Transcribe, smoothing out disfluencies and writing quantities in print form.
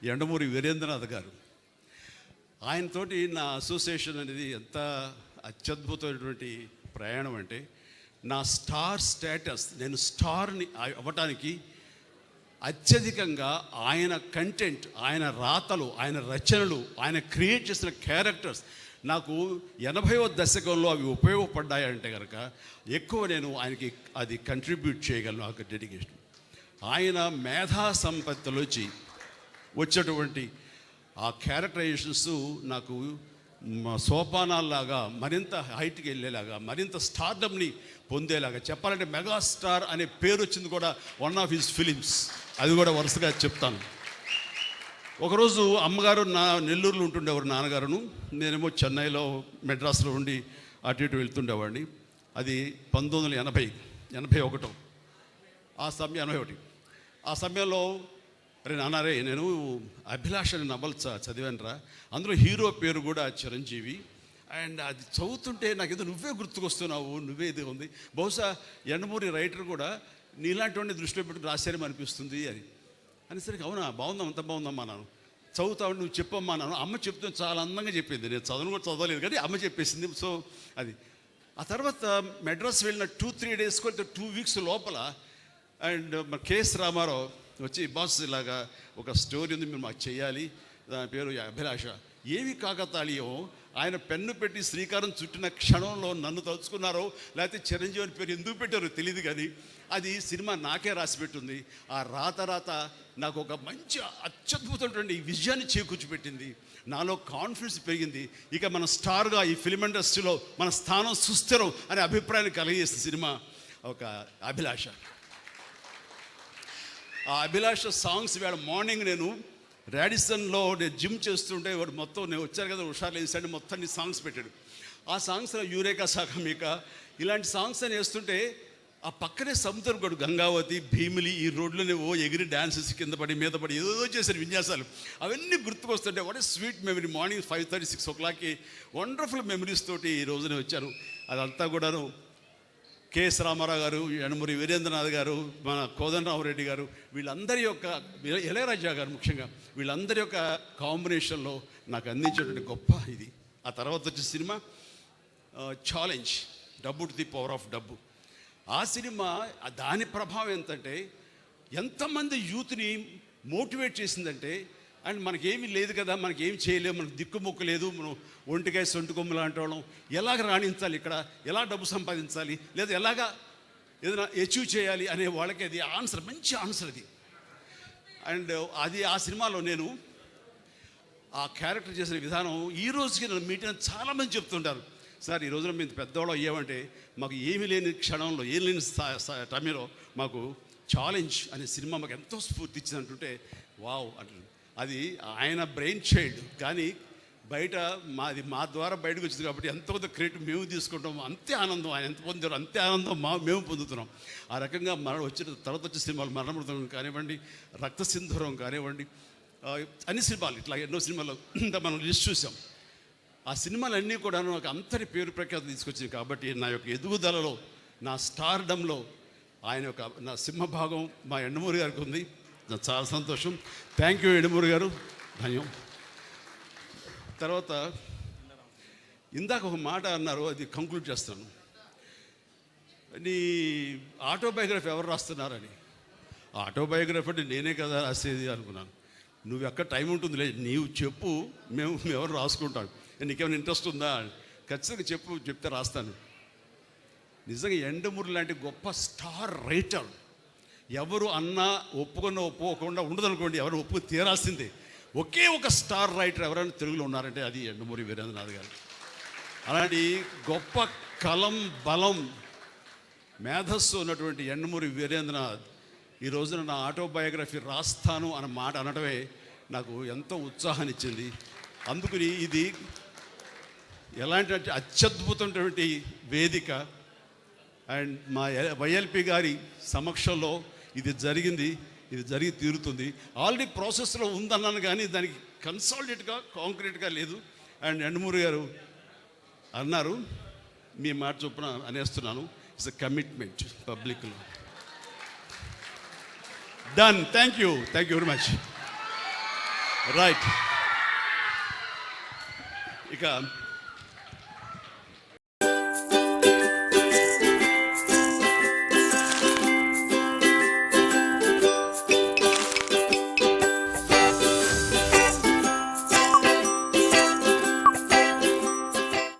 యండమూరి వీరేంద్రనాథ్ గారు. ఆయనతోటి నా అసోసియేషన్ అనేది ఎంత అత్యద్భుతమైనటువంటి ప్రయాణం అంటే, నా స్టార్ స్టేటస్, నేను స్టార్ని అవ్వటానికి అత్యధికంగా ఆయన కంటెంట్, ఆయన రాతలు, ఆయన రచనలు, ఆయన క్రియేట్ చేసిన క్యారెక్టర్స్ నాకు 80వ దశకంలో అవి ఉపయోగపడ్డాయంటే కనుక ఎక్కువ నేను ఆయనకి అది కంట్రిబ్యూట్ చేయగలను. ఆ డెడికేషన్, ఆయన మేధా సంపత్తిలోంచి వచ్చేటువంటి ఆ క్యారెక్టరైజేషన్స్ నాకు సోపానాల్లాగా మరింత హైట్కి వెళ్ళేలాగా, మరింత స్టార్డమ్ని పొందేలాగా. చెప్పాలంటే మెగాస్టార్ అనే పేరు వచ్చింది కూడా వన్ ఆఫ్ హిస్ ఫిలిమ్స్. అది కూడా వరుసగా చెప్తాను. ఒకరోజు అమ్మగారు నెల్లూరులో ఉంటుండేవారు, నాన్నగారును. నేనేమో చెన్నైలో మెడ్రాస్లో ఉండి అటు ఇటు వెళ్తుండేవాడిని. అది 1981 ఆ సమయంలో అరే నాన్నారే, నేను అభిలాష అనే నవల చదివానురా, అందులో హీరో పేరు కూడా చిరంజీవి. అండ్ అది చదువుతుంటే నాకేదో నువ్వే గుర్తుకొస్తున్నావు, నువ్వే ఇది ఉంది. బహుశా యండమూరి రైటర్ కూడా నీలాంటి వాడిని దృష్టిలో పెట్టుకుని రాశారని అనిపిస్తుంది అనేసరికి అవునా, బాగుందాం, అంత బాగుందమ్మా, నాను చదువుతావు, నువ్వు చెప్పమ్మా నాను. అమ్మ చెప్తూ చాలా అందంగా చెప్పింది. నేను కూడా చదవలేదు కానీ అమ్మ చెప్పేసింది. సో అది ఆ తర్వాత మెడ్రాస్ వెళ్ళిన 2-3 డేస్కి 2 వీక్స్ లోపల అండ్ కెఎస్ రామారావు వచ్చి, బాస్ ఇలాగా ఒక స్టోరీ ఉంది, మీరు మాకు చేయాలి, దాని పేరు అభిలాష. ఏమి కాకతాళీయం, ఆయన పెన్ను పెట్టి శ్రీకారం చుట్టిన క్షణంలో నన్ను తలుచుకున్నారో లేకపోతే చిరంజీవి అని పేరు ఎందుకు పెట్టారో తెలియదు కానీ అది సినిమా నాకే రాసి పెట్టుంది. ఆ రాత నాకు ఒక మంచి అత్యద్భుతమైనటువంటి విజయాన్ని చేకూర్చిపెట్టింది. నాలో కాన్ఫిడెన్స్ పెరిగింది. ఇక మన స్టార్గా ఈ ఫిల్మ్ ఇండస్ట్రీలో మన స్థానం సుస్థిరం అనే అభిప్రాయాన్ని కలిగేసిన సినిమా ఒక అభిలాష. ఆ అభిలాష సాంగ్స్ ఇవాళ మార్నింగ్ నేను రాడిసన్లో నేను జిమ్ చేస్తుంటే వాడు మొత్తం నేను వచ్చాను కదా హుషారు లేసాడు, మొత్తాన్ని సాంగ్స్ పెట్టాడు. ఆ సాంగ్స్లో యూరేకా సాగమిక ఇలాంటి సాంగ్స్ అని వేస్తుంటే ఆ పక్కనే సముద్రం గడు, గంగావతి, భీమిలి, ఈ రోడ్లోనే ఎగిరి డ్యాన్సెస్ కింద పడి మీద పడి ఏదో చేశారు విన్యాసాలు. అవన్నీ గుర్తుకొస్తుంటే what a sweet memory. Morning 5:30-6 o'clockకి వండర్ఫుల్ మెమరీస్ తోటి ఈ రోజునే వచ్చాను. అదంతా కూడాను కెఎస్ రామారావు గారు, యండమూరి వీరేంద్రనాథ్ గారు, మన కోదండరామరెడ్డి గారు, వీళ్ళందరి యొక్క, ఇళయరాజా గారు ముఖ్యంగా, వీళ్ళందరి యొక్క కాంబినేషన్లో నాకు అందించేటువంటి గొప్ప ఇది. ఆ తర్వాత వచ్చే సినిమా ఛాలెంజ్, డబ్బు టు ది పవర్ ఆఫ్ డబ్బు. ఆ సినిమా దాని ప్రభావం ఎంతంటే ఎంతమంది యూత్ని మోటివేట్ చేసిందంటే, అండ్ మనకేమీ లేదు కదా, మనకేం చేయలేము, మనకు దిక్కుముక్కు లేదు, మనం ఒంటికాయ సొంటి కొమ్ము లాంటి వాళ్ళం, ఎలాగ రాణించాలి ఇక్కడ, ఎలా డబ్బు సంపాదించాలి, లేదా ఎలాగా ఏదైనా అచీవ్ చేయాలి అనే వాళ్ళకి అది ఆన్సర్, మంచి ఆన్సర్ అది. అండ్ అది ఆ సినిమాలో నేను ఆ క్యారెక్టర్ చేసిన విధానం ఈ రోజుకి నన్ను మీటింగ్ చాలామంది చెప్తుంటారు, సార్ ఈ రోజున మేము పెద్దవాళ్ళు అయ్యామంటే మాకు ఏమీ లేని క్షణంలో, ఏం లేని టైంలో మాకు ఛాలెంజ్ అనే సినిమా మాకు ఎంతో స్ఫూర్తి ఇచ్చింది అంటుంటే వావ్ అంటుంది. అది ఆయన బ్రెయిన్ చైల్డ్, కానీ బయట మా ద్వారా బయటకు వచ్చింది కాబట్టి ఎంతో క్రెడిట్ మేము తీసుకుంటాం. అంతే ఆనందం ఆయన ఎంత పొందారో అంతే ఆనందం మేము పొందుతున్నాం. ఆ రకంగా వచ్చిన తర్వాత వచ్చే సినిమాలు మరణమృతం కానివ్వండి, రక్తసింధూరం కానివ్వండి, అన్ని సినిమాలు ఇట్లా ఎన్నో సినిమాలు మనం లిస్ట్ చూసాం. ఆ సినిమాలన్నీ కూడా నాకు అంతటి పేరు ప్రఖ్యాతి తీసుకొచ్చింది. కాబట్టి నా యొక్క ఎదుగుదలలో, నా స్టార్డంలో ఆయన యొక్క నా సింహభాగం మా యండమూరి గారికి ఉంది. చాలా సంతోషం. థ్యాంక్ యూ యండమూరి గారు, ధన్యం. తర్వాత ఇందాక ఒక మాట అన్నారు, అది కంక్లూడ్ చేస్తాను. నీ ఆటోబయోగ్రఫీ ఎవరు రాస్తున్నారని. ఆటోబయోగ్రఫీ అంటే నేనే కదా రాసేది అనుకున్నాను. నువ్వు ఎక్కడ టైం ఉంటుంది లేదు, నీవు చెప్పు, మేము ఎవరు రాసుకుంటాం, నీకేమైనా ఇంట్రెస్ట్ ఉందా, ఖచ్చితంగా చెప్తే రాస్తాను. నిజంగా యండమూరి లాంటి గొప్ప స్టార్ రైటర్ ఎవరు అన్నా ఒప్పుకోకుండా ఉండదనుకోండి, ఎవరు ఒప్పుకు తీరాల్సిందే. ఒకే ఒక స్టార్ రైటర్ ఎవరైనా తెలుగులో ఉన్నారంటే అది యండమూరి వీరేంద్రనాథ్ గారు. అలాంటి గొప్ప కలం, బలం, మేధస్సు ఉన్నటువంటి యండమూరి వీరేంద్రనాథ్ ఈ రోజున నా ఆటోబయోగ్రఫీ రాస్తాను అన్న మాట అనడమే నాకు ఎంతో ఉత్సాహాన్ని ఇచ్చింది. అందుకని ఇది ఎలాంటి అత్యద్భుతమైనటువంటి వేదిక. అండ్ మా వైఎల్పి గారి సమక్షంలో ఇది జరిగింది, ఇది జరిగి తీరుతుంది. ఆల్రెడీ ప్రాసెస్లో ఉందన్నాను కానీ దానికి కన్సాలిడేట్గా కాంక్రీట్గా లేదు. అండ్ యండమూరి గారు అన్నారు, మీ మాట చొప్పున అనేస్తున్నాను, ఇట్స్ ఎ కమిట్మెంట్ పబ్లిక్లో. Done. Thank you very much. Right. ఇక